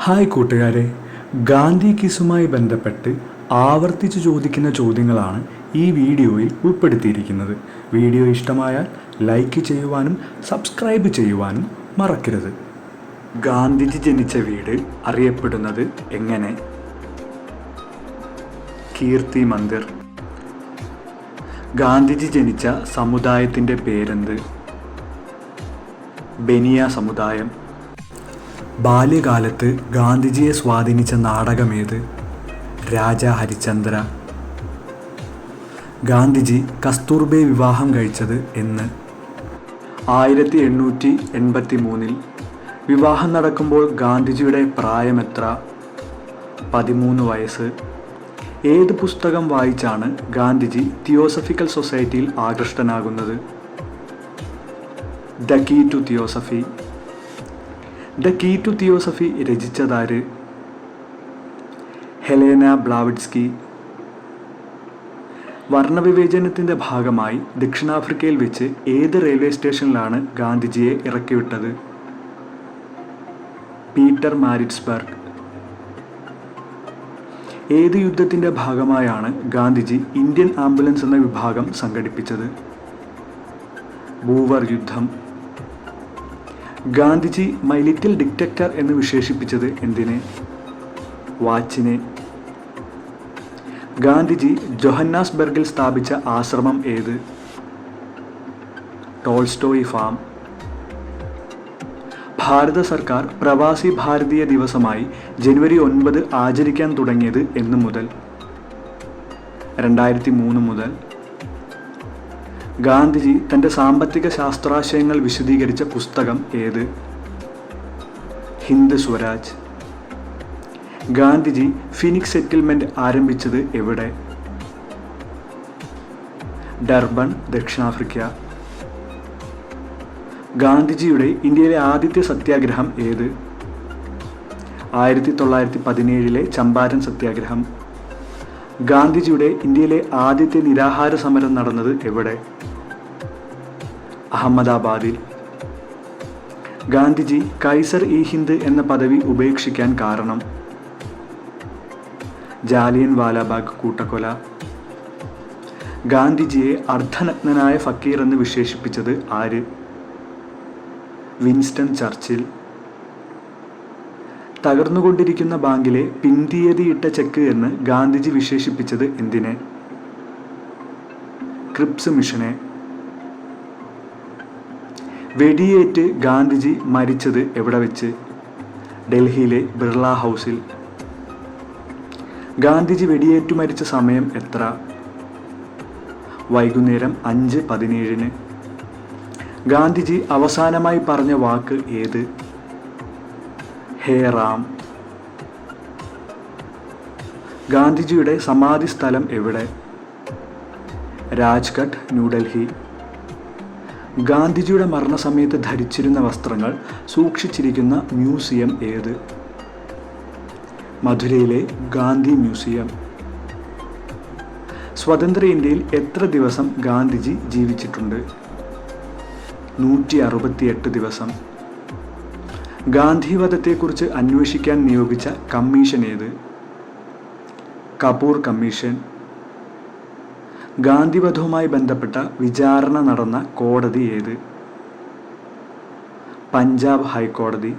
Hi കൂട്ടുകാരെ, ഗാന്ധി ക്വിസുമായി ബന്ധപ്പെട്ട് ആവർത്തിച്ച് ചോദിക്കുന്ന ചോദ്യങ്ങളാണ് ഈ വീഡിയോയിൽ ഉൾപ്പെടുത്തിയിരിക്കുന്നത്. വീഡിയോ ഇഷ്ടമായാൽ ലൈക്ക് ചെയ്യുവാനും സബ്സ്ക്രൈബ് ചെയ്യുവാനും മറക്കരുത്. ഗാന്ധിജി ജനിച്ച വീട് അറിയപ്പെടുന്നത് എങ്ങനെ? കീർത്തി മന്ദിർ. ഗാന്ധിജി ജനിച്ച സമുദായത്തിൻ്റെ പേരെന്ത്? ബനിയ സമുദായം. ബാല്യകാലത്ത് ഗാന്ധിജിയെ സ്വാധീനിച്ച നാടകമേത്? രാജാ ഹരിശ്ചന്ദ്ര. ഗാന്ധിജി കസ്തൂർബയെ വിവാഹം കഴിച്ചത് എന്ന്? 1883. വിവാഹം നടക്കുമ്പോൾ ഗാന്ധിജിയുടെ പ്രായമെത്ര? 13 വയസ്സ്. ഏത് പുസ്തകം വായിച്ചാണ് ഗാന്ധിജി തിയോസഫിക്കൽ സൊസൈറ്റിയിൽ ആകൃഷ്ടനാകുന്നത്? The key to theosophy. The key to theosophy രചിച്ചതാര്? Helena Blavatsky. വർണ്ണവിവേചനത്തിൻ്റെ ഭാഗമായി ദക്ഷിണാഫ്രിക്കയിൽ വെച്ച് ഏത് റെയിൽവേ സ്റ്റേഷനിലാണ് ഗാന്ധിജിയെ ഇറക്കിവിട്ടത്? Peter Maritzburg. ഏത് യുദ്ധത്തിൻ്റെ ഭാഗമായാണ് ഗാന്ധിജി ഇന്ത്യൻ ആംബുലൻസ് എന്ന വിഭാഗം സംഘടിപ്പിച്ചത്? ബൂവർ യുദ്ധം. ഗാന്ധിജി മൈ ലിറ്റിൽ ഡിക്റ്ററ്റർ എന്ന് വിശേഷിപ്പിച്ചത് എന്തിനെ? വാച്ചിനെ. ഗാന്ധിജി ജോഹന്നാസ്ബർഗിൽ സ്ഥാപിച്ച ആശ്രമം ഏത്? Tolstoy farm. ഭാരത സർക്കാർ പ്രവാസി ഭാരതീയ ദിവസമായി ജനുവരി 9 ആചരിക്കാൻ തുടങ്ങിയത് എന്ന് മുതൽ? 2003 മുതൽ. ഗാന്ധിജി തൻ്റെ സാമ്പത്തിക ശാസ്ത്രാശയങ്ങൾ വിശദീകരിച്ച പുസ്തകം ഏത്? ഹിന്ദ് സ്വരാജ്. ഗാന്ധിജി ഫിനിക്സ് സെറ്റിൽമെൻറ്റ് ആരംഭിച്ചത് എവിടെ? ഡർബൺ, ദക്ഷിണാഫ്രിക്ക. ഗാന്ധിജിയുടെ ഇന്ത്യയിലെ ആദ്യത്തെ സത്യാഗ്രഹം ഏത്? 1917 ചമ്പാരൻ സത്യാഗ്രഹം. ഗാന്ധിജിയുടെ ഇന്ത്യയിലെ ആദ്യത്തെ നിരാഹാര സമരം നടന്നത് എവിടെ? അഹമ്മദാബാദിൽ. ഗാന്ധിജി കൈസർ ഇ ഹിന്ദ് എന്ന പദവി ഉപേക്ഷിക്കാൻ കാരണം? ജാലിയൻ വാലാബാഗ് കൂട്ടക്കൊല. ഗാന്ധിജിയെ അർദ്ധനഗ്നനായ ഫക്കീർ എന്ന് വിശേഷിപ്പിച്ചത് ആര്? Winston Churchill. തകർന്നുകൊണ്ടിരിക്കുന്ന ബാങ്കിലെ പിൻതീയതിയിട്ട ചെക്ക് എന്ന് ഗാന്ധിജി വിശേഷിപ്പിച്ചത് എന്തിനെ? ക്രിപ്സ് മിഷനെ. വെടിയേറ്റ് ഗാന്ധിജി മരിച്ചത് എവിടെ വെച്ച്? ഡൽഹിയിലെ ബിർള ഹൗസിൽ. ഗാന്ധിജി വെടിയേറ്റു മരിച്ച സമയം എത്ര? വൈകുന്നേരം 5:17. ഗാന്ധിജി അവസാനമായി പറഞ്ഞ വാക്ക് ഏത്? ഹേ റാം. ഗാന്ധിജിയുടെ സമാധി സ്ഥലം എവിടെ? രാജ്ഘട്ട്, ന്യൂഡൽഹി. ഗാന്ധിജിയുടെ മരണസമയത്ത് ധരിച്ചിരുന്ന വസ്ത്രങ്ങൾ സൂക്ഷിച്ചിരിക്കുന്ന മ്യൂസിയം ഏത്? മധുരയിലെ ഗാന്ധി മ്യൂസിയം. സ്വതന്ത്ര ഇന്ത്യയിൽ എത്ര ദിവസം ഗാന്ധിജി ജീവിച്ചിട്ടുണ്ട്? 168 ദിവസം. ഗാന്ധിവധത്തെക്കുറിച്ച് അന്വേഷിക്കാൻ നിയോഗിച്ച കമ്മീഷൻ ഏത്? കപൂർ കമ്മീഷൻ. ഗാന്ധിവധവുമായി ബന്ധപ്പെട്ട വിചാരണ നടന്ന കോടതി ഏത്? പഞ്ചാബ് ഹൈക്കോടതി.